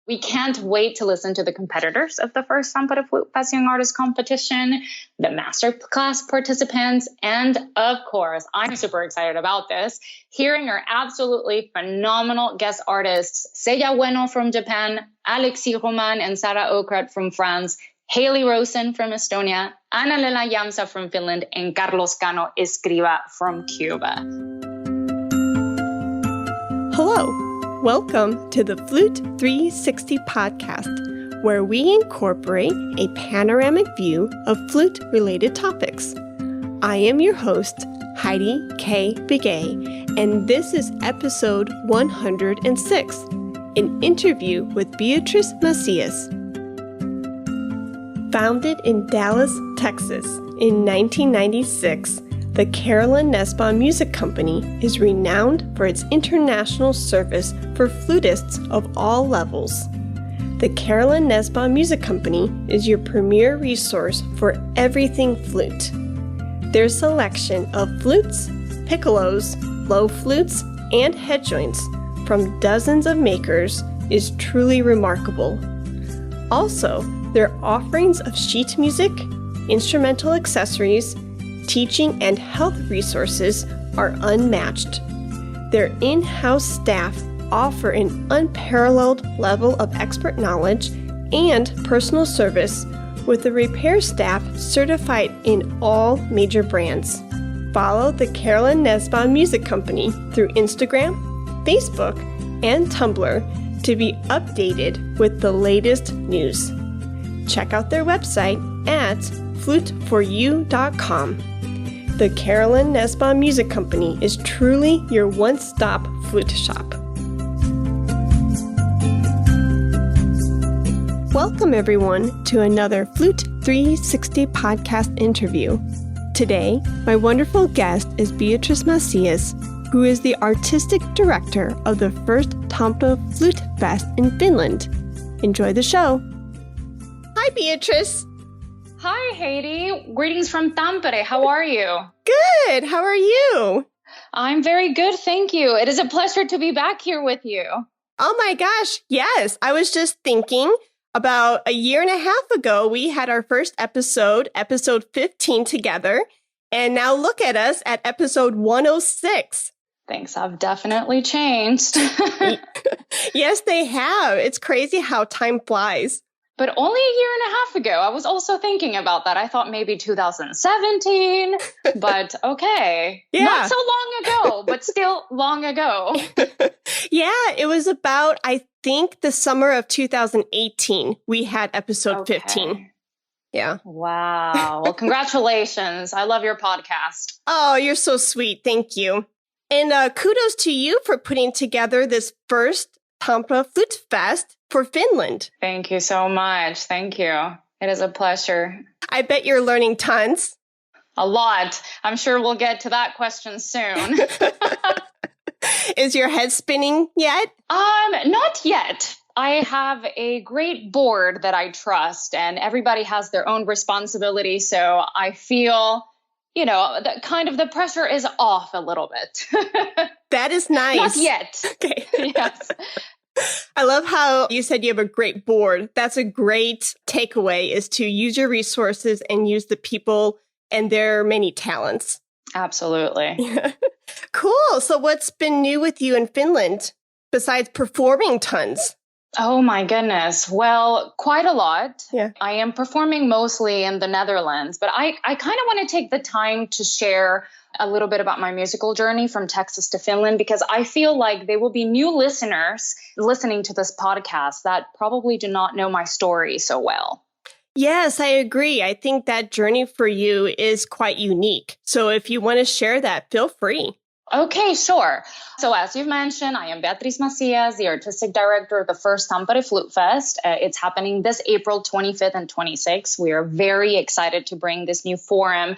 We can't wait to listen to the competitors of the first Tampere Flute Fest Young Artist Competition, the masterclass participants, and of course, I'm super excited about this, hearing our absolutely phenomenal guest artists, Seiya Ueno from Japan, Alexis Roman and Sara Okrat from France, Haley Rosen from Estonia, Ana Lela Yamsa from Finland, and Carlos Cano Escriva from Cuba. Hello. Welcome to the Flute 360 podcast, where we incorporate a panoramic view of flute-related topics. I am your host, Heidi K. Begay, and this is episode 106, an interview with Beatriz Macías. Founded in Dallas, Texas in 1996, the Carolyn Nussbaum Music Company is renowned for its international service for flutists of all levels. The Carolyn Nussbaum Music Company is your premier resource for everything flute. Their selection of flutes, piccolos, low flutes, and head joints from dozens of makers is truly remarkable. Also, their offerings of sheet music, instrumental accessories, teaching and health resources are unmatched. Their in-house staff offer an unparalleled level of expert knowledge and personal service with the repair staff certified in all major brands. Follow the Carolyn Nussbaum Music Company through Instagram, Facebook, and Tumblr to be updated with the latest news. Check out their website at fluteforyou.com. The Carolyn Nussbaum Music Company is truly your one-stop flute shop. Welcome, everyone, to another Flute 360 podcast interview. Today, my wonderful guest is Beatriz Macías, who is the artistic director of the first Tampere Flute Fest in Finland. Enjoy the show. Hi, Beatriz. Hi, Heidi. Greetings from Tampere. How are you? Good. How are you? I'm very good, thank you. It is a pleasure to be back here with you. Oh my gosh, yes. I was just thinking about a year and a half ago, we had our first episode 15 together. And now look at us at episode 106. Things have definitely changed. Yes, they have. It's crazy how time flies. But only a year and a half ago, I was also thinking about that. I thought maybe 2017, but okay. Yeah. Not so long ago, but still long ago. Yeah, it was about, I think, the summer of 2018. We had episode 15. Yeah. Wow. Well, congratulations. I love your podcast. Oh, you're so sweet. Thank you. And kudos to you for putting together this first Tampere Flute Fest for Finland. Thank you so much. Thank you. It is a pleasure. I bet you're learning tons. A lot. I'm sure we'll get to that question soon. Is your head spinning yet? Not yet. I have a great board that I trust, and everybody has their own responsibility. So I feel, that kind of the pressure is off a little bit. That is nice. Not yet. Okay. Yes. I love how you said you have a great board. That's a great takeaway, is to use your resources and use the people and their many talents. Absolutely. Cool. So what's been new with you in Finland besides performing tons? Oh my goodness. Well, quite a lot. Yeah. I am performing mostly in the Netherlands, but I kind of want to take the time to share a little bit about my musical journey from Texas to Finland, because I feel like there will be new listeners listening to this podcast that probably do not know my story so well. Yes, I agree. I think that journey for you is quite unique. So if you want to share that, feel free. Okay, sure. So as you've mentioned, I am Beatriz Macías, the artistic director of the first Tampere Flute Fest. It's happening this April 25th and 26th. We are very excited to bring this new forum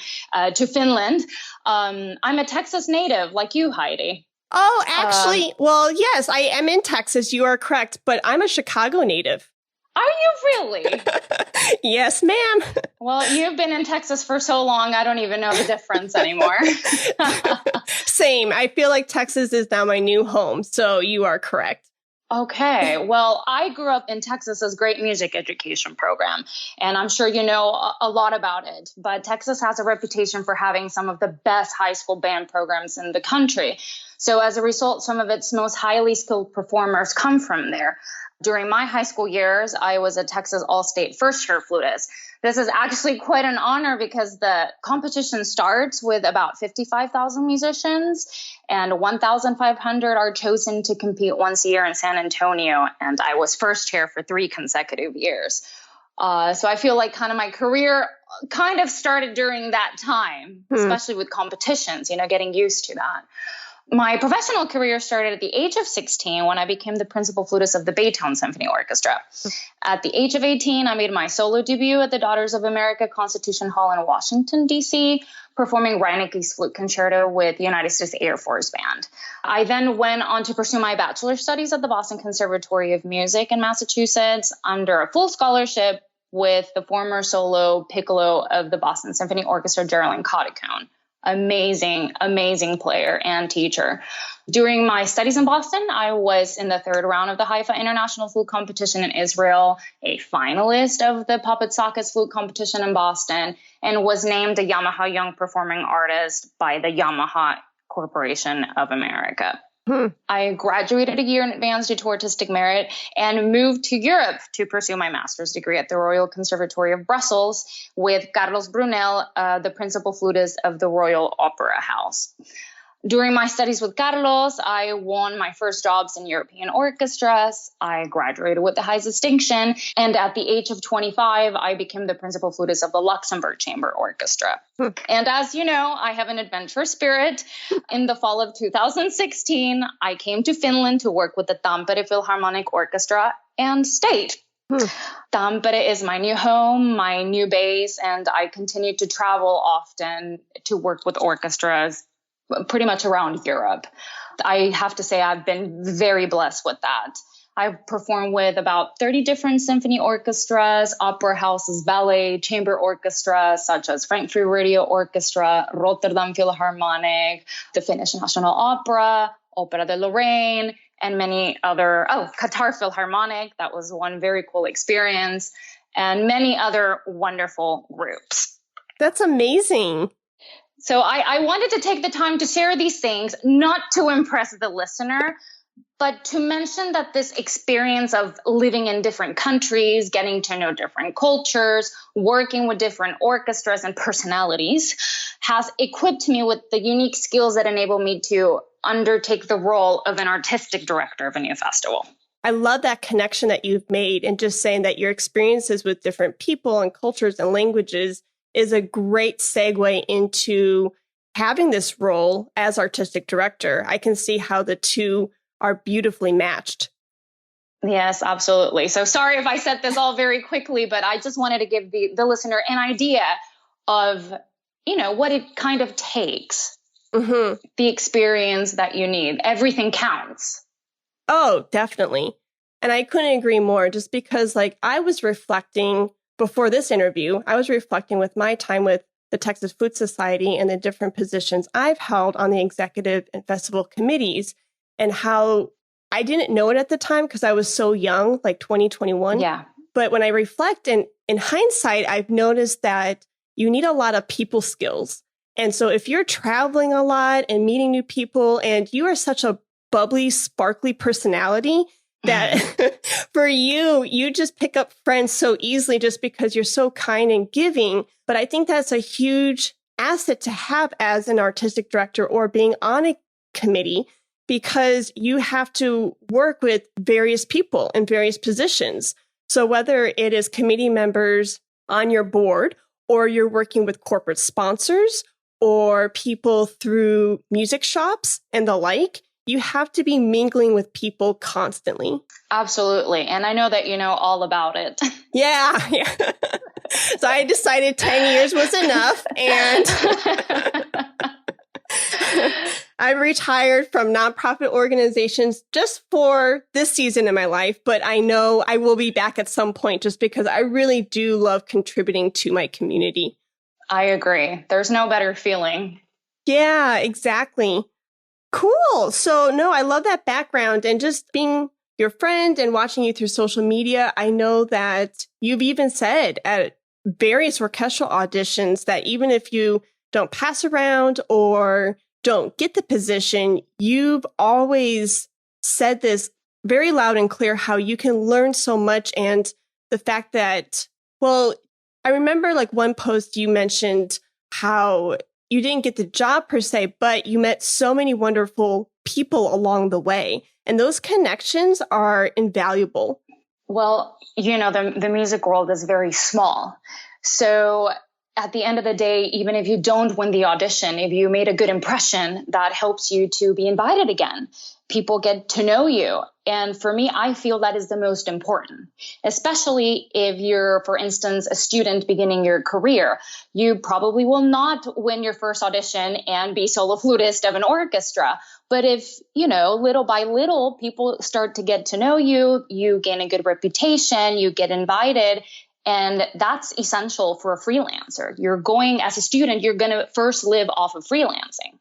to Finland. I'm a Texas native like you, Heidi. Oh, actually, well, yes, I am in Texas. You are correct, but I'm a Chicago native. Are you really? Yes, ma'am. Well, you've been in Texas for so long, I don't even know the difference anymore. Same. I feel like Texas is now my new home. So you are correct. Okay. Well, I grew up in Texas's great music education program, and I'm sure you know a lot about it. But Texas has a reputation for having some of the best high school band programs in the country. So as a result, some of its most highly skilled performers come from there. During my high school years, I was a Texas All-State first-year flutist. This is actually quite an honor because the competition starts with about 55,000 musicians, and 1,500 are chosen to compete once a year in San Antonio. And I was first chair for 3 consecutive years. So I feel like kind of my career kind of started during that time, especially with competitions, getting used to that. My professional career started at the age of 16 when I became the principal flutist of the Baytown Symphony Orchestra. At the age of 18, I made my solo debut at the Daughters of America Constitution Hall in Washington, D.C., performing Reineke's Flute Concerto with the United States Air Force Band. I then went on to pursue my bachelor's studies at the Boston Conservatory of Music in Massachusetts under a full scholarship with the former solo piccolo of the Boston Symphony Orchestra, Geraldine Coticone. Amazing, amazing player and teacher. During my studies in Boston, I was in the 3rd round of the Haifa International Flute Competition in Israel, a finalist of the Puppet Sockets Flute Competition in Boston, and was named a Yamaha Young Performing Artist by the Yamaha Corporation of America. I graduated a year in advance due to artistic merit and moved to Europe to pursue my master's degree at the Royal Conservatory of Brussels with Carlos Brunel, the principal flutist of the Royal Opera House. During my studies with Carlos, I won my first jobs in European orchestras. I graduated with the highest distinction. And at the age of 25, I became the principal flutist of the Luxembourg Chamber Orchestra. And as you know, I have an adventurous spirit. In the fall of 2016, I came to Finland to work with the Tampere Philharmonic Orchestra and stayed. Tampere is my new home, my new base, and I continue to travel often to work with orchestras pretty much around Europe. I have to say I've been very blessed with that. I've performed with about 30 different symphony orchestras, opera houses, ballet, chamber orchestras, such as Frankfurt Radio Orchestra, Rotterdam Philharmonic, the Finnish National Opera, Opera de Lorraine, and many other, Qatar Philharmonic. That was one very cool experience, and many other wonderful groups. That's amazing. So I wanted to take the time to share these things, not to impress the listener, but to mention that this experience of living in different countries, getting to know different cultures, working with different orchestras and personalities has equipped me with the unique skills that enable me to undertake the role of an artistic director of a new festival. I love that connection that you've made, and just saying that your experiences with different people and cultures and languages is a great segue into having this role as artistic director. I can see how the two are beautifully matched. Yes, absolutely. So sorry if I said this all very quickly, but I just wanted to give the listener an idea of, what it kind of takes, the experience that you need. Everything counts. Oh, definitely. And I couldn't agree more, just because I was reflecting before this interview, I was reflecting with my time with the Texas Flute Society and the different positions I've held on the executive and festival committees, and how I didn't know it at the time because I was so young, 2021. Yeah. But when I reflect and in hindsight, I've noticed that you need a lot of people skills. And so if you're traveling a lot and meeting new people, and you are such a bubbly, sparkly personality, that for you just pick up friends so easily just because you're so kind and giving. But I think that's a huge asset to have as an artistic director or being on a committee, because you have to work with various people in various positions. So whether it is committee members on your board, or you're working with corporate sponsors or people through music shops and the like, you have to be mingling with people constantly. Absolutely. And I know that you know all about it. Yeah. So I decided 10 years was enough. And I retired from nonprofit organizations just for this season in my life. But I know I will be back at some point, just because I really do love contributing to my community. I agree. There's no better feeling. Yeah, exactly. Cool. So no, I love that background, and just being your friend and watching you through social media, I know that you've even said at various orchestral auditions that even if you don't pass around or don't get the position, you've always said this very loud and clear how you can learn so much. And the fact that, well, I remember like one post you mentioned how you didn't get the job per se, but you met so many wonderful people along the way. And those connections are invaluable. Well, the music world is very small. So at the end of the day, even if you don't win the audition, if you made a good impression, that helps you to be invited again. People get to know you. And for me, I feel that is the most important, especially if you're, for instance, a student beginning your career. You probably will not win your first audition and be solo flutist of an orchestra. But if, little by little, people start to get to know you, you gain a good reputation, you get invited. And that's essential for a freelancer. As a student, you're going to first live off of freelancing.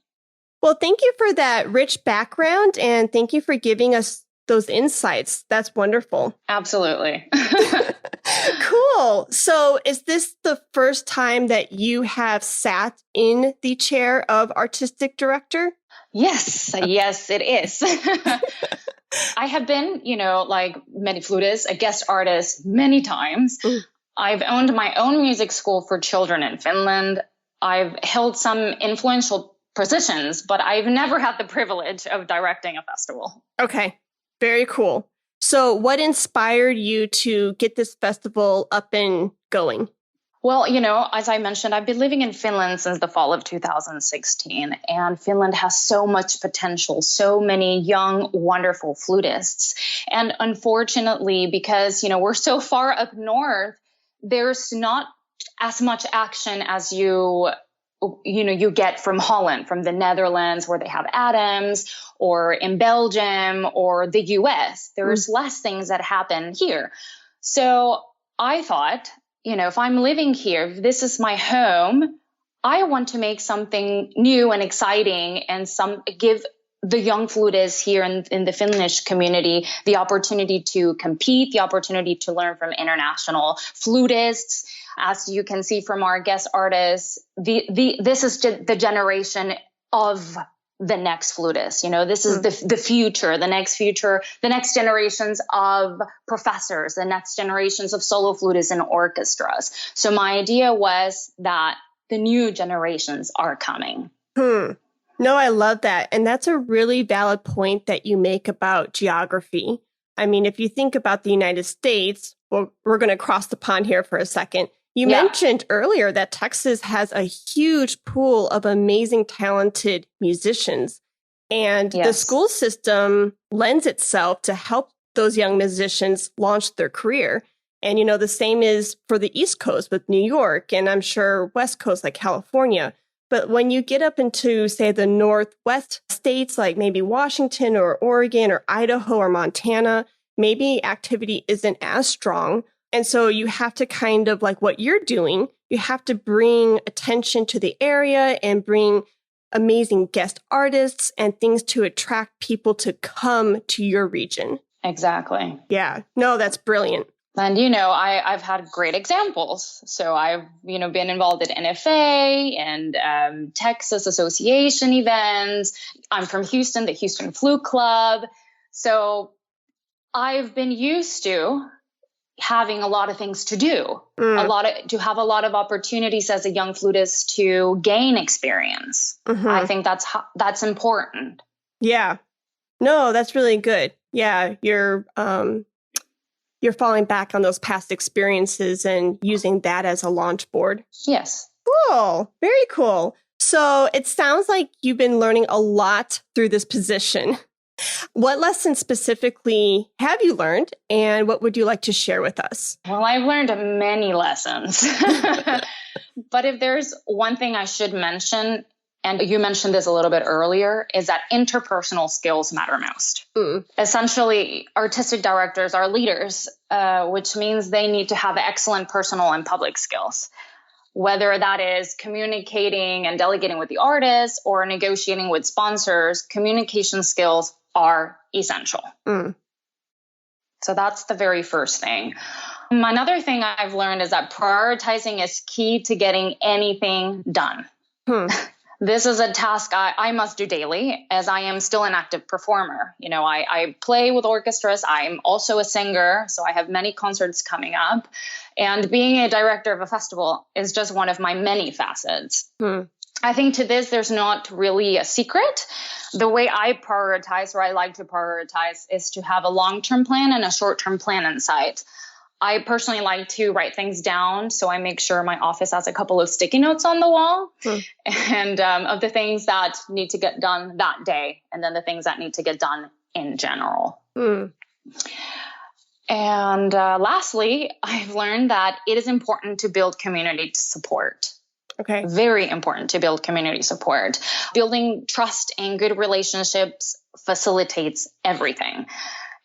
Well, thank you for that rich background, and thank you for giving us those insights. That's wonderful. Absolutely. Cool. So is this the first time that you have sat in the chair of artistic director? Yes, it is. I have been, like many flutists, a guest artist many times. Mm. I've owned my own music school for children in Finland. I've held some influential positions, but I've never had the privilege of directing a festival. Okay, very cool. So what inspired you to get this festival up and going? Well, as I mentioned, I've been living in Finland since the fall of 2016, and Finland has so much potential, so many young, wonderful flutists. And unfortunately, because, we're so far up north, there's not as much action as you get from Holland, from the Netherlands, where they have Adams, or in Belgium or the US. There's less things that happen here. So I thought, if I'm living here, if this is my home, I want to make something new and exciting and give the young flutists here in the Finnish community the opportunity to compete, the opportunity to learn from international flutists. As you can see from our guest artists, this is the generation of the next flutist. This is the future, the next generations of professors, the next generations of solo flutists and orchestras. So my idea was that the new generations are coming. No, I love that. And that's a really valid point that you make about geography. I mean, if you think about the United States, well, we're going to cross the pond here for a second. You mentioned earlier that Texas has a huge pool of amazing, talented musicians. And the school system lends itself to help those young musicians launch their career. And, the same is for the East Coast with New York, and I'm sure West Coast like California. But when you get up into, say, the Northwest states, like maybe Washington or Oregon or Idaho or Montana, maybe activity isn't as strong. And so you have to kind of like what you're doing, you have to bring attention to the area and bring amazing guest artists and things to attract people to come to your region. Exactly. Yeah. No, that's brilliant. And, I've had great examples. So I've, been involved at NFA and Texas Association events. I'm from Houston, the Houston Flute Club. So I've been used to having a lot of things to do, to have a lot of opportunities as a young flutist to gain experience. I think that's important. Yeah. No, that's really good. Yeah. You're falling back on those past experiences and using that as a launch board. Yes. Cool. Very cool. So it sounds like you've been learning a lot through this position. What lessons specifically have you learned, and what would you like to share with us? Well, I've learned many lessons. But if there's one thing I should mention, and you mentioned this a little bit earlier, is that interpersonal skills matter most. Essentially, artistic directors are leaders, which means they need to have excellent personal and public skills. Whether that is communicating and delegating with the artists or negotiating with sponsors, communication skills are essential. So that's the very first thing. Another thing I've learned is that prioritizing is key to getting anything done. This is a task I must do daily, as I am still an active performer. You know, I play with orchestras. I'm also a singer, so I have many concerts coming up. And being a director of a festival is just one of my many facets. I think to this, there's not really a secret. The way I prioritize, or I like to prioritize, is to have a long-term plan and a short-term plan in sight. I personally like to write things down, so I make sure my office has a couple of sticky notes on the wall and of the things that need to get done that day, and then the things that need to get done in general. And lastly, I've learned that it is important to build community support. Okay. Very important to build community support. Building trust and good relationships facilitates everything.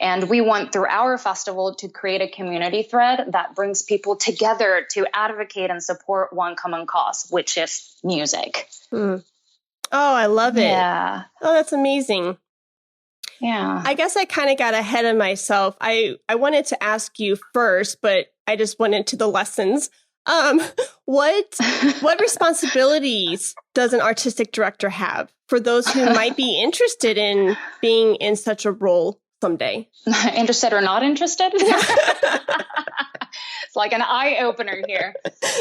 And we want, through our festival, to create a community thread that brings people together to advocate and support one common cause, which is music. Oh, I love it. Yeah. Oh, that's amazing. Yeah. I guess I kind of got ahead of myself. I wanted to ask you first, but I just went into the lessons. What responsibilities does an artistic director have for those who might be interested in being in such a role someday? Interested or not interested? It's like an eye-opener here.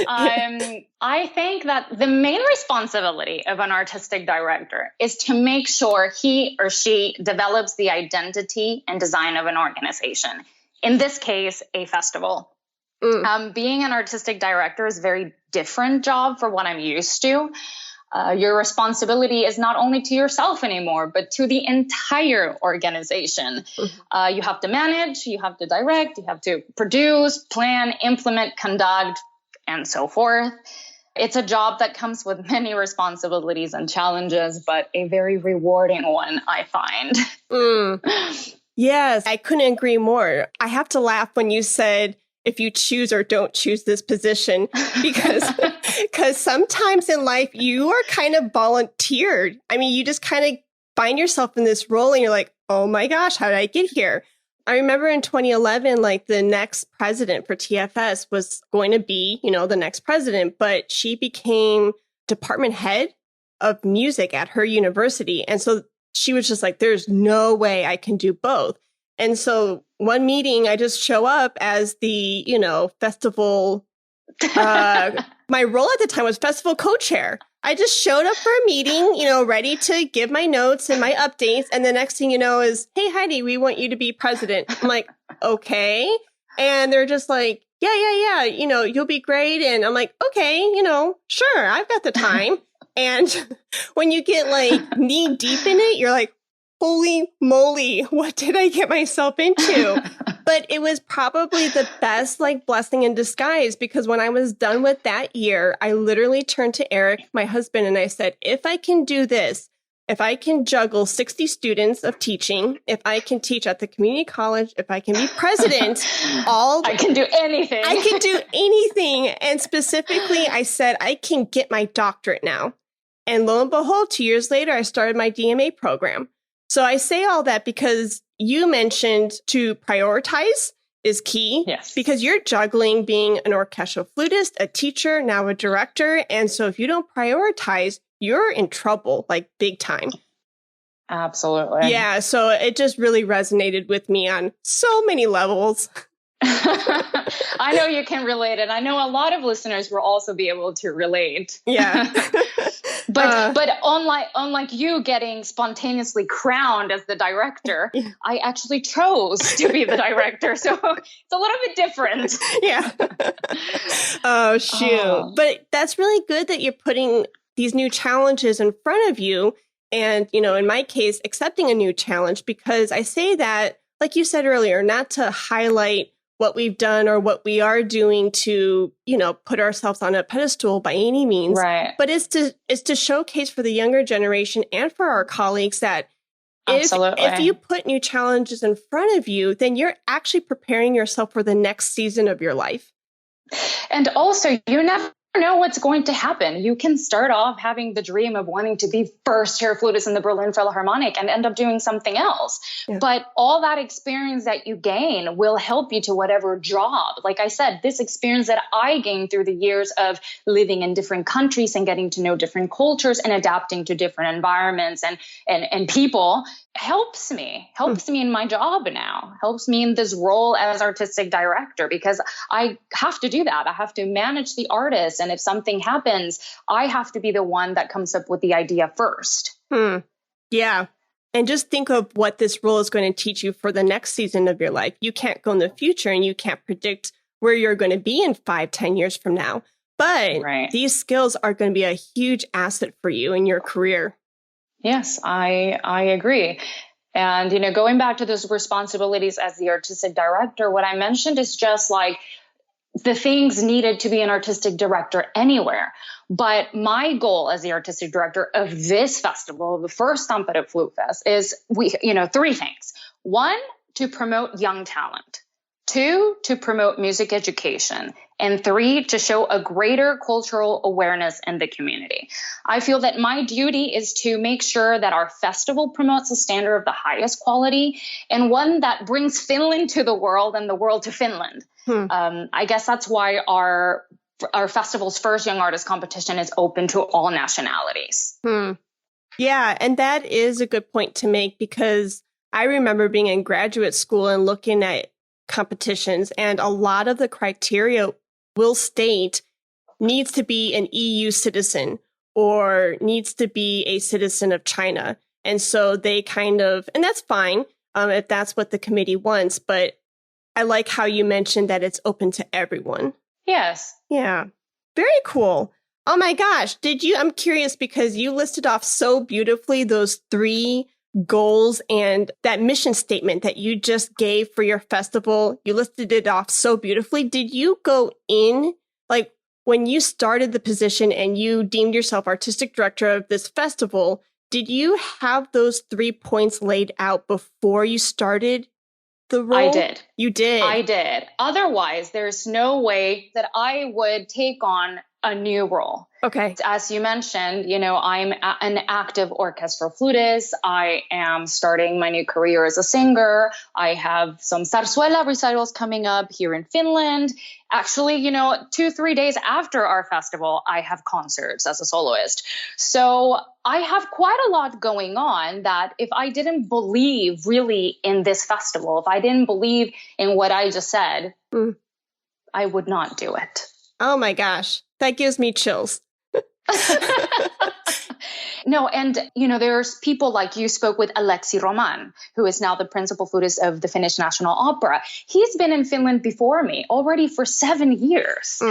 I think that the main responsibility of an artistic director is to make sure he or she develops the identity and design of an organization. In this case, a festival. Being an artistic director is a very different job for what I'm used to. Your responsibility is not only to yourself anymore, but to the entire organization. You have to manage, you have to direct, you have to produce, plan, implement, conduct, and so forth. It's a job that comes with many responsibilities and challenges, but a very rewarding one, I find. Yes, I couldn't agree more. I have to laugh when you said, if you choose or don't choose this position, because sometimes in life you are kind of volunteered. I mean, you just kind of find yourself in this role and you're like, oh my gosh, how did I get here? I remember in 2011, like the next president for TFS was going to be, the next president, but she became department head of music at her university. And so she was just like, there's no way I can do both. And so one meeting, I just show up as the, festival. My role at the time was festival co-chair. I just showed up for a meeting, ready to give my notes and my updates. And the next thing you know is, hey, Heidi, we want you to be president. I'm like, okay. And they're just like, yeah, you'll be great. And I'm like, okay, sure, I've got the time. And when you get like knee deep in it, you're like, holy moly, what did I get myself into? But it was probably the best blessing in disguise, because when I was done with that year, I literally turned to Eric, my husband, and I said, if I can do this, if I can juggle 60 students of teaching, if I can teach at the community college, if I can be president, I can do anything. I can do anything. And specifically, I said, I can get my doctorate now. And lo and behold, 2 years later, I started my DMA program. So I say all that because you mentioned to prioritize is key. Yes. Because you're juggling being an orchestral flutist, a teacher, now a director. And so if you don't prioritize, you're in trouble, big time. Absolutely. Yeah. So it just really resonated with me on so many levels. I know you can relate, and I know a lot of listeners will also be able to relate. Yeah. But unlike you getting spontaneously crowned as the director, I actually chose to be the director. So it's a little bit different. Yeah. Oh, shoot. But that's really good that you're putting these new challenges in front of you. And, in my case, accepting a new challenge, because I say that, like you said earlier, not to highlight what we've done or what we are doing to, put ourselves on a pedestal by any means. Right. But it's to showcase for the younger generation and for our colleagues that if you put new challenges in front of you, then you're actually preparing yourself for the next season of your life. And also, you never know what's going to happen. You can start off having the dream of wanting to be first chair flutist in the Berlin Philharmonic and end up doing something else. Yeah. But all that experience that you gain will help you to whatever job. Like I said, this experience that I gained through the years of living in different countries and getting to know different cultures and adapting to different environments and people helps me in my job now, helps me in this role as artistic director, because I have to do that. I have to manage the artist. And if something happens, I have to be the one that comes up with the idea first. Yeah. And just think of what this role is going to teach you for the next season of your life. You can't go in the future and you can't predict where you're going to be in 5-10 years from now. But these skills are going to be a huge asset for you in your career. Yes, I agree. And, going back to those responsibilities as the artistic director, what I mentioned is just like the things needed to be an artistic director anywhere. But my goal as the artistic director of this festival, the first Tampere Flute Fest, is 3 things. 1, to promote young talent. 2, to promote music education. And 3, to show a greater cultural awareness in the community. I feel that my duty is to make sure that our festival promotes a standard of the highest quality and one that brings Finland to the world and the world to Finland. I guess that's why our festival's first Young Artist competition is open to all nationalities. Yeah, and that is a good point to make, because I remember being in graduate school and looking at competitions, and a lot of the criteria will state needs to be an EU citizen or needs to be a citizen of China. And so they and that's fine if that's what the committee wants, but I like how you mentioned that it's open to everyone. Yes. Yeah. Very cool. Oh my gosh. I'm curious because you listed off so beautifully those 3 goals and that mission statement that you just gave for your festival. You listed it off so beautifully. Did you go in, like when you started the position and you deemed yourself artistic director of this festival, did you have those 3 points laid out before you started the role? I did. You did? I did. Otherwise, there's no way that I would take on a new role. Okay. As you mentioned, I'm an active orchestral flutist. I am starting my new career as a singer. I have some zarzuela recitals coming up here in Finland. Actually, 2-3 days after our festival, I have concerts as a soloist. So I have quite a lot going on that if I didn't believe really in this festival, if I didn't believe in what I just said, I would not do it. Oh my gosh. That gives me chills. No, and, there's people like you spoke with Alexi Roman, who is now the principal flutist of the Finnish National Opera. He's been in Finland before me already for 7 years.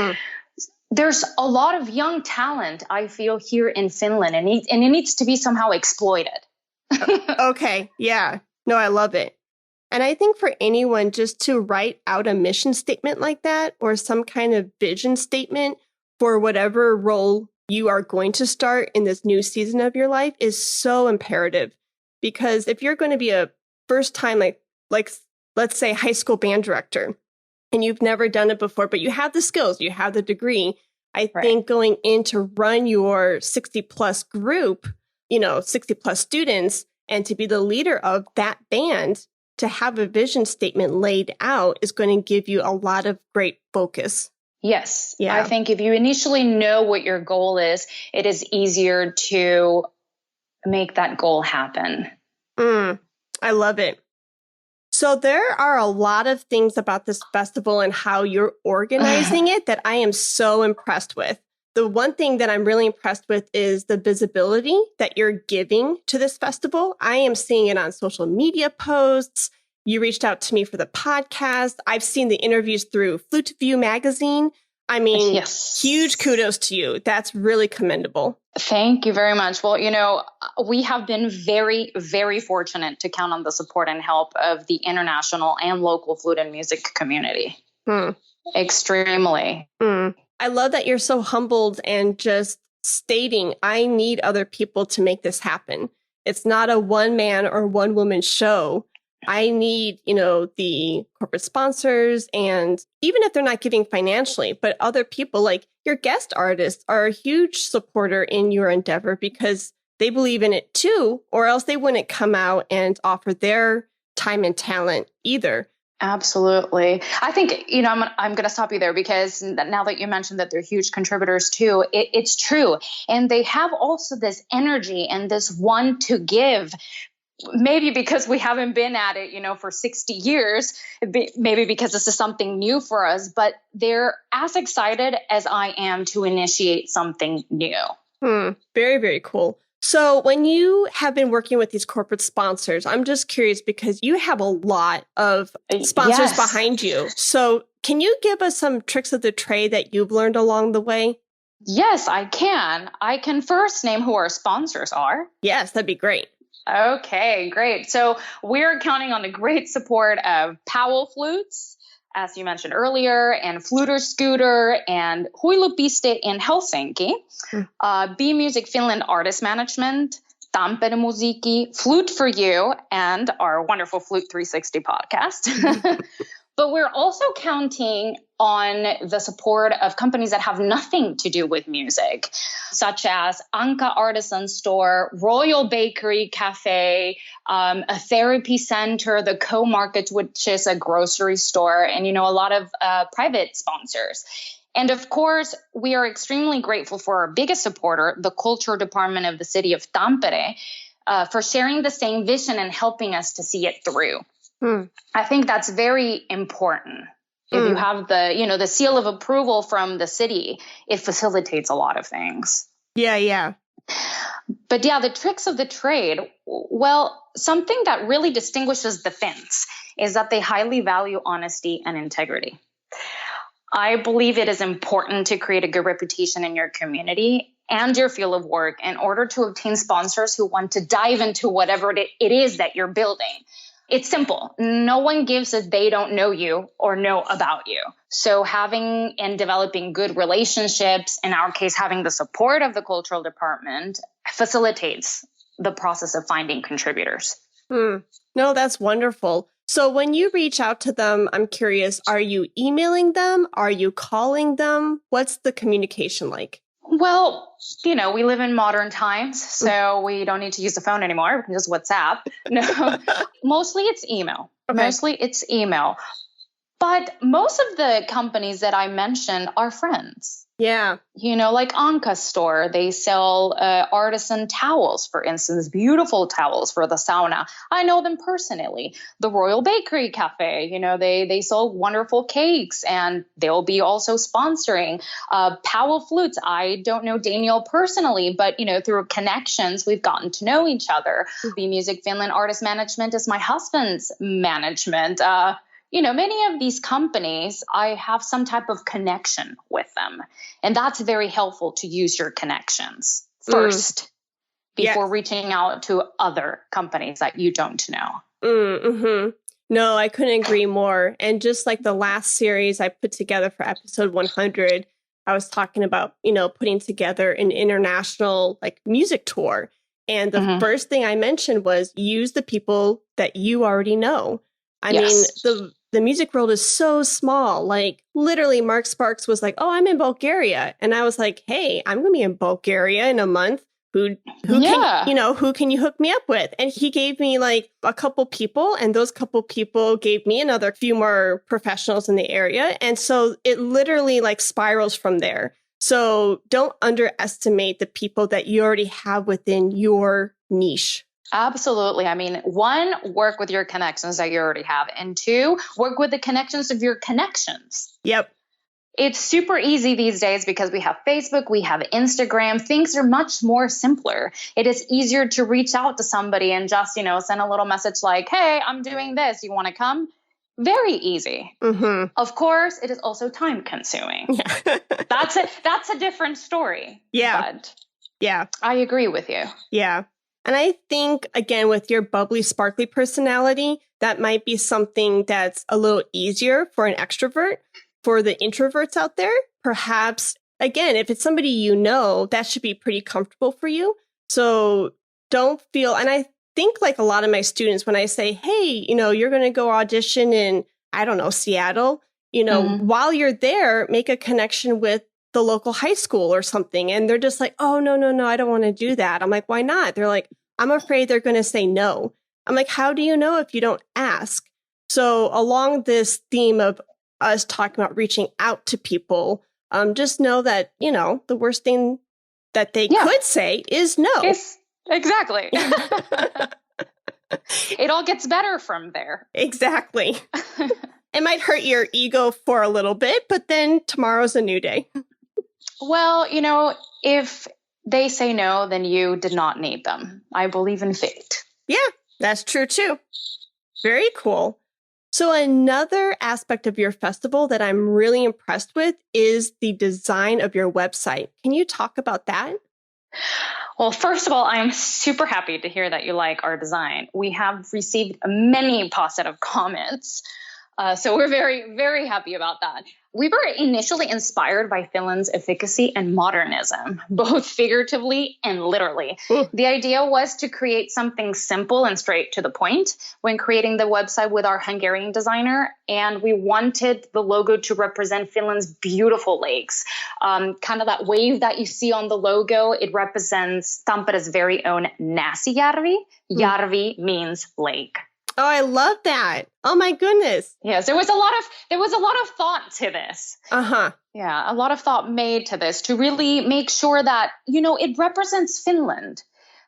There's a lot of young talent, I feel, here in Finland, and it needs to be somehow exploited. Okay. Yeah. No, I love it. And I think for anyone just to write out a mission statement like that or some kind of vision statement for whatever role you are going to start in this new season of your life is so imperative. Because if you're going to be a first time, like let's say high school band director, and you've never done it before, but you have the skills, you have the degree, I think going in to run your 60 plus group, 60 plus students, and to be the leader of that band, to have a vision statement laid out is going to give you a lot of great focus. Yes. Yeah. I think if you initially know what your goal is, it is easier to make that goal happen. I love it. So there are a lot of things about this festival and how you're organizing it that I am so impressed with. The one thing that I'm really impressed with is the visibility that you're giving to this festival. I am seeing it on social media posts. You reached out to me for the podcast. I've seen the interviews through Flute View magazine. I mean, yes. Huge kudos to you. That's really commendable. Thank you very much. Well, we have been very, very fortunate to count on the support and help of the international and local flute and music community. Extremely. I love that you're so humbled and just stating, I need other people to make this happen. It's not a one man or one woman show. I need, the corporate sponsors, and even if they're not giving financially, but other people like your guest artists are a huge supporter in your endeavor because they believe in it too, or else they wouldn't come out and offer their time and talent either. Absolutely. I think, I'm going to stop you there because now that you mentioned that they're huge contributors too, it's true. And they have also this energy and this want to give. Maybe because we haven't been at it, for 60 years, maybe because this is something new for us, but they're as excited as I am to initiate something new. Very, very cool. So when you have been working with these corporate sponsors, I'm just curious because you have a lot of sponsors behind you. So can you give us some tricks of the trade that you've learned along the way? Yes, I can. I can first name who our sponsors are. Yes, that'd be great. Okay, great. So we're counting on the great support of Powell Flutes, as you mentioned earlier, and Fluter Scooter and Huilupiste in Helsinki, B Music Finland Artist Management, Tampere Musiikki, Flute for You, and our wonderful Flute 360 podcast. But we're also counting on the support of companies that have nothing to do with music, such as Anka Artisan Store, Royal Bakery Cafe, a therapy center, the Co-Market, which is a grocery store, and, a lot of private sponsors. And of course, we are extremely grateful for our biggest supporter, the culture department of the city of Tampere, for sharing the same vision and helping us to see it through. I think that's very important. If you have the seal of approval from the city, it facilitates a lot of things. Yeah. But the tricks of the trade, well, something that really distinguishes the Finns is that they highly value honesty and integrity. I believe it is important to create a good reputation in your community and your field of work in order to obtain sponsors who want to dive into whatever it is that you're building. It's simple. No one gives if they don't know you or know about you. So having and developing good relationships, in our case, having the support of the cultural department, facilitates the process of finding contributors. No, that's wonderful. So when you reach out to them, I'm curious, are you emailing them? Are you calling them? What's the communication like? Well, we live in modern times, so we don't need to use the phone anymore. We can just WhatsApp. No, mostly it's email. But most of the companies that I mentioned are friends. Yeah. Like Anka Store, they sell artisan towels, for instance, beautiful towels for the sauna. I know them personally. The Royal Bakery Cafe, they sell wonderful cakes, and they'll be also sponsoring. Powell Flutes, I don't know Daniel personally, but, through connections, we've gotten to know each other. B Music Finland Artist Management is my husband's management. Many of these companies, I have some type of connection with them. And that's very helpful to use your connections first before reaching out to other companies that you don't know. No, I couldn't agree more. And just like the last series I put together for episode 100, I was talking about, putting together an international music tour. And the first thing I mentioned was use the people that you already know. I mean, the music world is so small. Like literally Mark Sparks was like, "Oh, I'm in Bulgaria." And I was like, "Hey, I'm going to be in Bulgaria in a month. Who can you hook me up with?" And he gave me a couple people, and those couple people gave me another few more professionals in the area. And so it literally spirals from there. So don't underestimate the people that you already have within your niche. Absolutely. I mean, one, work with your connections that you already have. And two, work with the connections of your connections. Yep. It's super easy these days because we have Facebook, we have Instagram. Things are much more simpler. It is easier to reach out to somebody and just, send a little message like, "Hey, I'm doing this. You want to come?" Very easy. Of course, it is also time consuming. Yeah. That's a different story. Yeah. But yeah. I agree with you. Yeah. And I think, again, with your bubbly, sparkly personality, that might be something that's a little easier for an extrovert. For the introverts out there, perhaps, again, if it's somebody that should be pretty comfortable for you. So don't feel, and I think like a lot of my students, when I say, hey, you're going to go audition in, I don't know, Seattle, while you're there, make a connection with the local high school or something. And they're just like, oh, no, I don't want to do that. I'm like, why not? They're like, I'm afraid they're going to say no. I'm like, how do you know if you don't ask? So along this theme of us talking about reaching out to people, just know that, the worst thing that they could say is no. Exactly. It all gets better from there. Exactly. It might hurt your ego for a little bit, but then tomorrow's a new day. Well, if they say no, then you did not need them. I believe in fate. Yeah, that's true too. Very cool. So another aspect of your festival that I'm really impressed with is the design of your website. Can you talk about that? Well, first of all, I'm super happy to hear that you like our design. We have received many positive comments. So we're very, very happy about that. We were initially inspired by Finland's efficacy and modernism, both figuratively and literally. The idea was to create something simple and straight to the point when creating the website with our Hungarian designer. And we wanted the logo to represent Finland's beautiful lakes. Kind of that wave that you see on the logo, it represents Tampere's very own Näsijärvi. Järvi means lake. Oh, I love that. Oh my goodness. Yes, there was a lot of thought to this. Yeah, a lot of thought made to this to really make sure that, it represents Finland.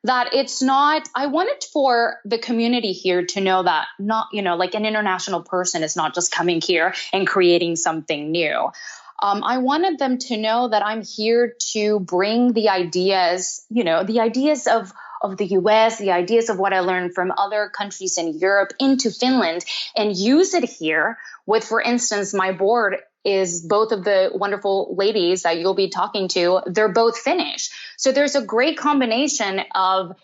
That it's not, I wanted for the community here to know that not, like an international person is not just coming here and creating something new. I wanted them to know that I'm here to bring the ideas, the ideas of the US, the ideas of what I learned from other countries in Europe into Finland and use it here with, for instance, my board is both of the wonderful ladies that you'll be talking to. They're both Finnish. So there's a great combination of,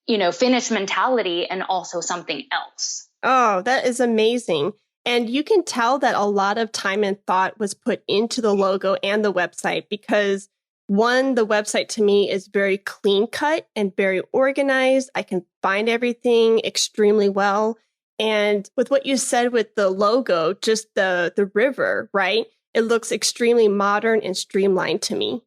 Finnish mentality and also something else. Oh, that is amazing. And you can tell that a lot of time and thought was put into the logo and the website because one, the website to me is very clean cut and very organized. I can find everything extremely well. And with what you said with the logo, just the river, right? It looks extremely modern and streamlined to me.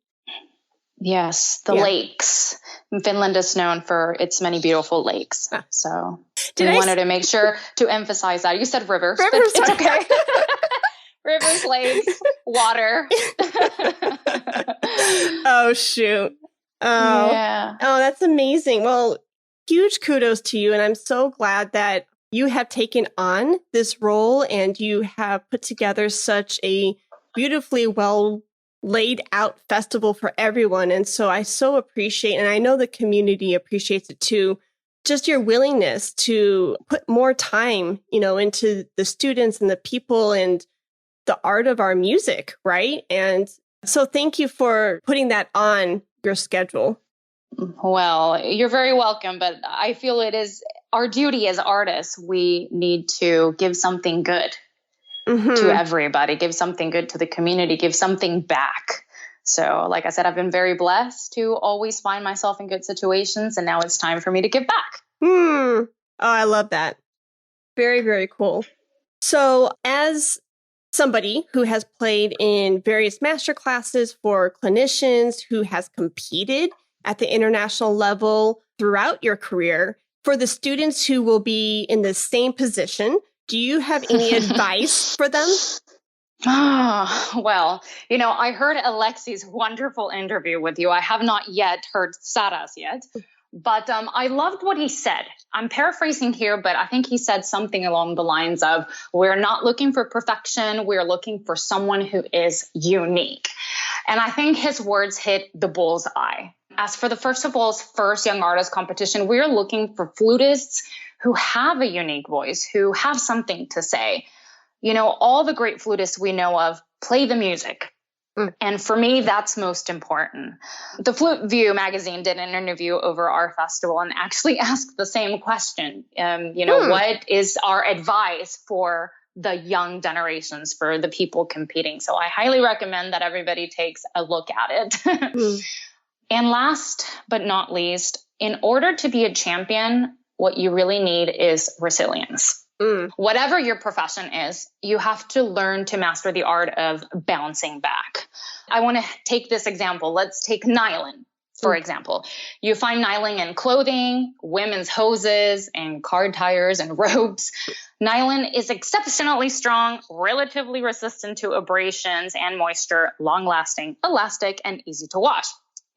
Yes, the lakes. Finland is known for its many beautiful lakes. So I wanted to make sure to emphasize that. You said rivers, but it's okay. Rivers, lakes, water. Oh, shoot. Oh, yeah. Oh, that's amazing. Well, huge kudos to you. And I'm so glad that you have taken on this role and you have put together such a beautifully well laid out festival for everyone. And so I so appreciate, and I know the community appreciates it too, just your willingness to put more time, into the students and the people and the art of our music, right? And so thank you for putting that on your schedule. Well, you're very welcome, but I feel it is our duty as artists. We need to give something good to everybody, give something good to the community, give something back. So like I said, I've been very blessed to always find myself in good situations, and now it's time for me to give back. Oh, I love that. Very, very cool. So as somebody who has played in various master classes for clinicians, who has competed at the international level throughout your career, for the students who will be in the same position, do you have any advice for them? Well, I heard Alexi's wonderful interview with you. I have not yet heard Sarah's yet. But I loved what he said. I'm paraphrasing here, but I think he said something along the lines of, we're not looking for perfection. We're looking for someone who is unique. And I think his words hit the bull's eye. As for the first Young Artist competition, we're looking for flutists who have a unique voice, who have something to say. All the great flutists we know of play the music. And for me, that's most important. The Flute View magazine did an interview over our festival and actually asked the same question. What is our advice for the young generations, for the people competing? So I highly recommend that everybody takes a look at it. And last but not least, in order to be a champion, what you really need is resilience. Whatever your profession is, you have to learn to master the art of bouncing back. I want to take this example. Let's take nylon, for example. You find nylon in clothing, women's hoses, and car tires and ropes. Nylon is exceptionally strong, relatively resistant to abrasions and moisture, long-lasting, elastic, and easy to wash.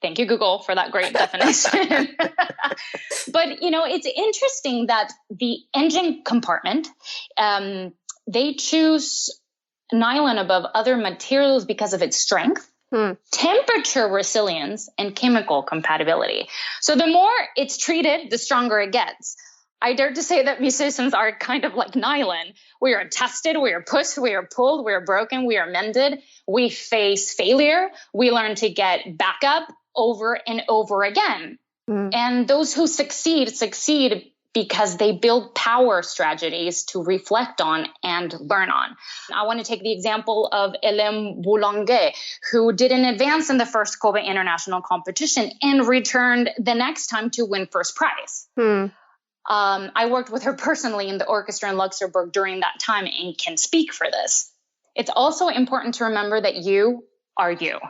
Thank you, Google, for that great definition. But, it's interesting that the engine compartment, they choose nylon above other materials because of its strength, temperature resilience, and chemical compatibility. So the more it's treated, the stronger it gets. I dare to say that musicians are kind of like nylon. We are tested, we are pushed, we are pulled, we are broken, we are mended. We face failure. We learn to get back up over and over again. And those who succeed because they build power strategies to reflect on and learn on. I want to take the example of Hélène Boulanger, who did an advance in the first Kobe International competition and returned the next time to win first prize. I worked with her personally in the orchestra in Luxembourg during that time and can speak for this. It's also important to remember that you are you.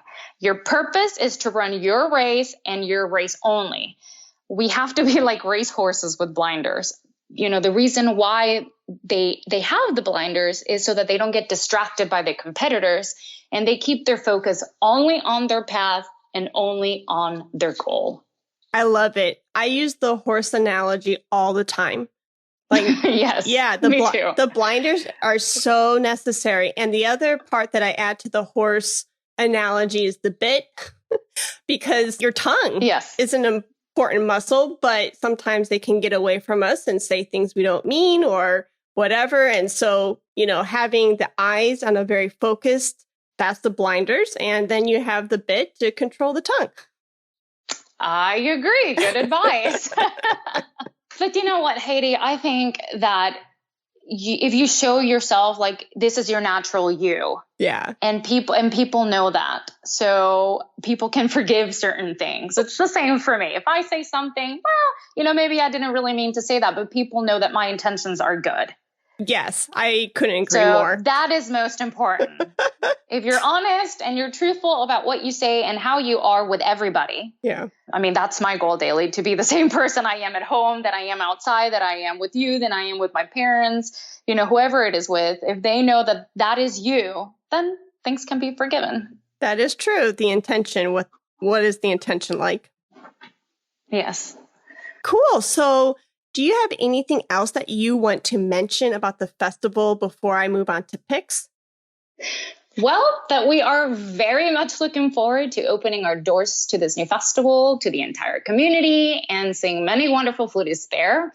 Your purpose is to run your race and your race only. We have to be like race horses with blinders. The reason why they have the blinders is so that they don't get distracted by the competitors and they keep their focus only on their path and only on their goal. I love it. I use the horse analogy all the time. Like, yes, yeah, me too. The blinders are so necessary. And the other part that I add to the horse analogy is the bit, because your tongue is an important muscle, but sometimes they can get away from us and say things we don't mean or whatever. And so, having the eyes on a very focused, that's the blinders. And then you have the bit to control the tongue. I agree. Good advice. But you know what, Heidi? I think that if you show yourself like this is your natural you, and people know that, so people can forgive certain things. It's the same for me. If I say something, well, maybe I didn't really mean to say that, but people know that my intentions are good. Yes, I couldn't agree more. That is most important. If you're honest and you're truthful about what you say and how you are with everybody. Yeah. I mean, that's my goal daily, to be the same person I am at home, that I am outside, that I am with you, than I am with my parents, whoever it is with. If they know that that is you, then things can be forgiven. That is true. The intention, what is the intention like? Yes. Cool. So do you have anything else that you want to mention about the festival before I move on to picks? Well, that we are very much looking forward to opening our doors to this new festival, to the entire community, and seeing many wonderful flutists there.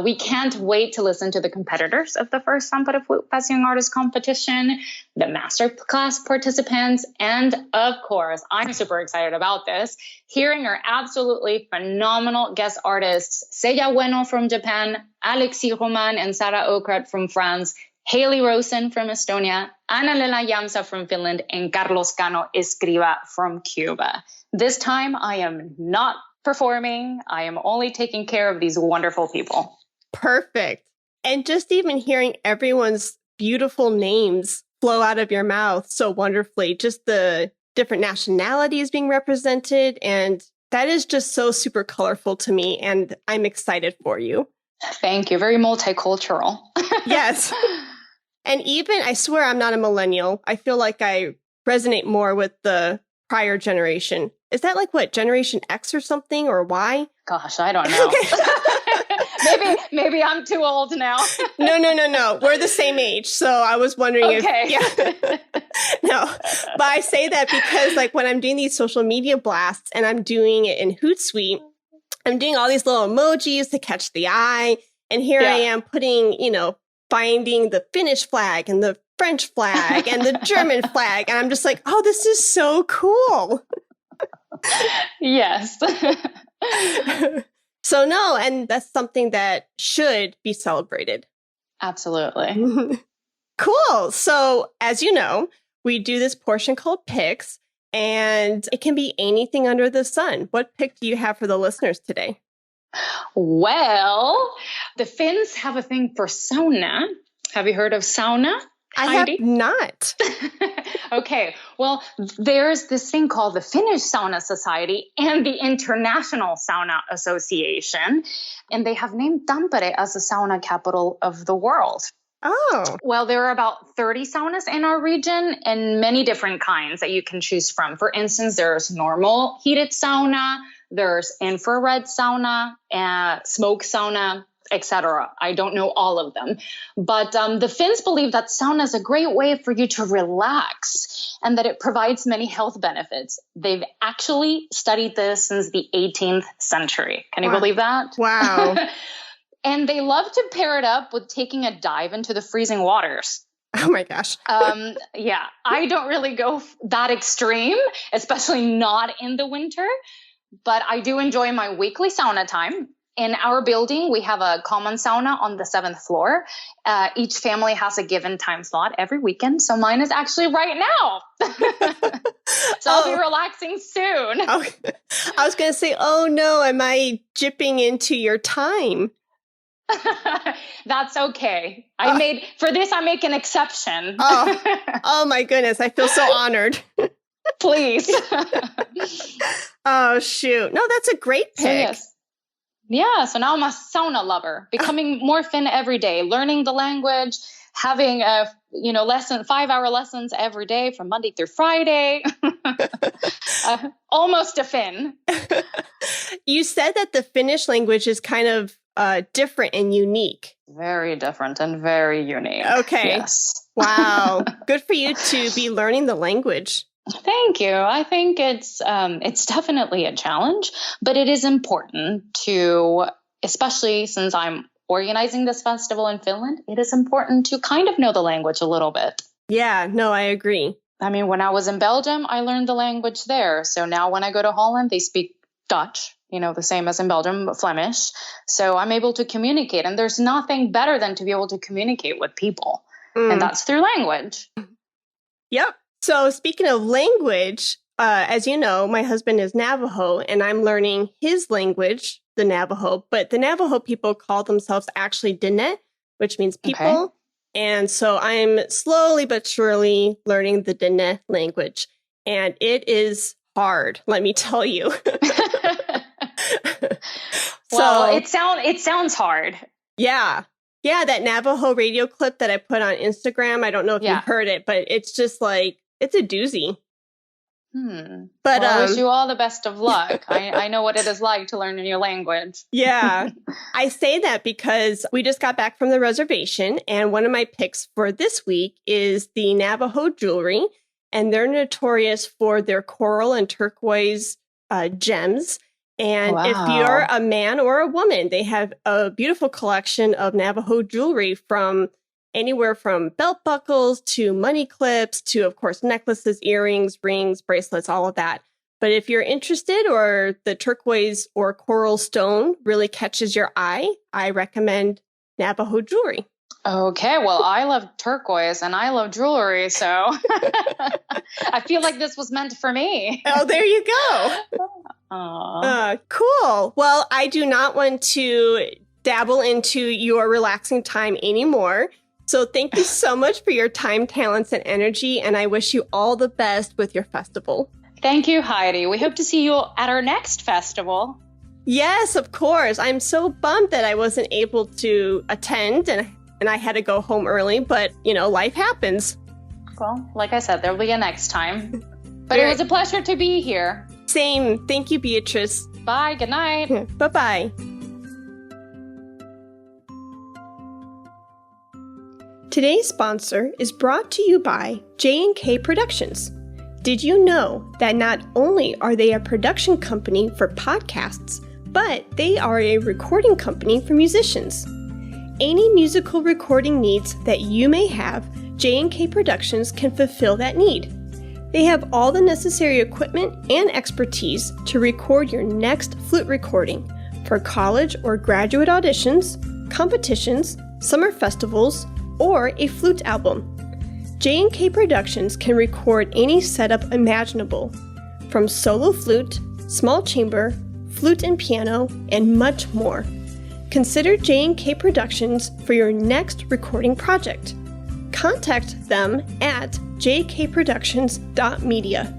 We can't wait to listen to the competitors of the first Tampere Flute Fest Young Artist Competition, the masterclass participants, and of course, I'm super excited about this, hearing our absolutely phenomenal guest artists, Seiya Ueno from Japan, Alexis Roman and Sara Okrat from France, Haley Rosen from Estonia, Ana Lela Yamsa from Finland, and Carlos Cano Escriva from Cuba. This time, I am not performing. I am only taking care of these wonderful people. Perfect. And just even hearing everyone's beautiful names flow out of your mouth so wonderfully, just the different nationalities being represented. And that is just so super colorful to me. And I'm excited for you. Thank you. Very multicultural. Yes. And even, I swear I'm not a millennial. I feel like I resonate more with the prior generation. Is that like what, Generation X or something, or Y? Gosh, I don't know. maybe I'm too old now. No. We're the same age. So I was wondering if, No, but I say that because like when I'm doing these social media blasts and I'm doing it in Hootsuite, I'm doing all these little emojis to catch the eye. And here I am putting, finding the Finnish flag and the French flag and the German flag. And I'm just like, oh, this is so cool. Yes. So no, and that's something that should be celebrated. Absolutely. Cool. So as you know, we do this portion called Picks, and it can be anything under the sun. What pick do you have for the listeners today? Well, the Finns have a thing for sauna. Have you heard of sauna, Heidi? I have not. Okay. Well, there's this thing called the Finnish Sauna Society and the International Sauna Association, and they have named Tampere as the sauna capital of the world. Oh. Well, there are about 30 saunas in our region and many different kinds that you can choose from. For instance, there's normal heated sauna, there's infrared sauna, smoke sauna, etc. I don't know all of them. But the Finns believe that sauna is a great way for you to relax and that it provides many health benefits. They've actually studied this since the 18th century. Can you believe that? Wow. And they love to pair it up with taking a dive into the freezing waters. Oh my gosh. Yeah, I don't really go that extreme, especially not in the winter, but I do enjoy my weekly sauna time. In our building, we have a common sauna on the 7th floor. Each family has a given time slot every weekend. So mine is actually right now. So I'll be relaxing soon. Oh, I was going to say, oh no, am I jipping into your time? That's okay. I make an exception. Oh my goodness. I feel so honored. Please. Oh, shoot. No, that's a great pick. So, yes. Yeah. So now I'm a sauna lover, becoming more Finn every day, learning the language, having 5-hour lessons every day from Monday through Friday. Almost a Finn. You said that the Finnish language is kind of different and unique. Very different and very unique. Okay. Yes. Wow. Good for you to be learning the language. Thank you. I think it's definitely a challenge, but it is important to, especially since I'm organizing this festival in Finland, it is important to kind of know the language a little bit. Yeah, no, I agree. I mean, when I was in Belgium, I learned the language there. So now when I go to Holland, they speak Dutch, the same as in Belgium, but Flemish. So I'm able to communicate. And there's nothing better than to be able to communicate with people. And that's through language. Yep. So speaking of language, as you know, my husband is Navajo and I'm learning his language, the Navajo, but the Navajo people call themselves actually Diné, which means people. Okay. And so I'm slowly but surely learning the Diné language. And it is hard, let me tell you. Well, it sounds hard. Yeah. Yeah, that Navajo radio clip that I put on Instagram, I don't know if you've heard it, but it's just like, it's a doozy. But I wish you all the best of luck. I know what it is like to learn a new language. Yeah. I say that because we just got back from the reservation, and one of my picks for this week is the Navajo Jewelry, and they're notorious for their coral and turquoise gems. And if you're a man or a woman, they have a beautiful collection of Navajo jewelry from anywhere from belt buckles to money clips to, of course, necklaces, earrings, rings, bracelets, all of that. But if you're interested or the turquoise or coral stone really catches your eye, I recommend Navajo Jewelry. Okay, well, I love turquoise and I love jewelry, so I feel like this was meant for me. Oh, there you go. Cool. Well, I do not want to dabble into your relaxing time anymore. So thank you so much for your time, talents, and energy, and I wish you all the best with your festival. Thank you, Heidi. We hope to see you at our next festival. Yes, of course. I'm so bummed that I wasn't able to attend and I had to go home early, but, life happens. Well, like I said, there'll be a next time. But it was a pleasure to be here. Same. Thank you, Beatrice. Bye. Good night. Bye-bye. Today's sponsor is brought to you by J&K Productions. Did you know that not only are they a production company for podcasts, but they are a recording company for musicians? Any musical recording needs that you may have, J&K Productions can fulfill that need. They have all the necessary equipment and expertise to record your next flute recording for college or graduate auditions, competitions, summer festivals, or a flute album. J&K Productions can record any setup imaginable, from solo flute, small chamber, flute and piano, and much more. Consider J&K Productions for your next recording project. Contact them at jkproductions.media.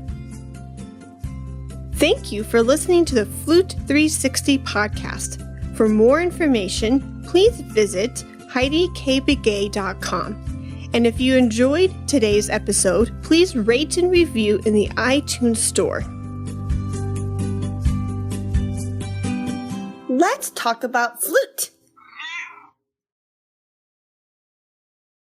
Thank you for listening to the Flute 360 podcast. For more information, please visit HeidiKBegay.com. And if you enjoyed today's episode, please rate and review in the iTunes store. Let's talk about flute.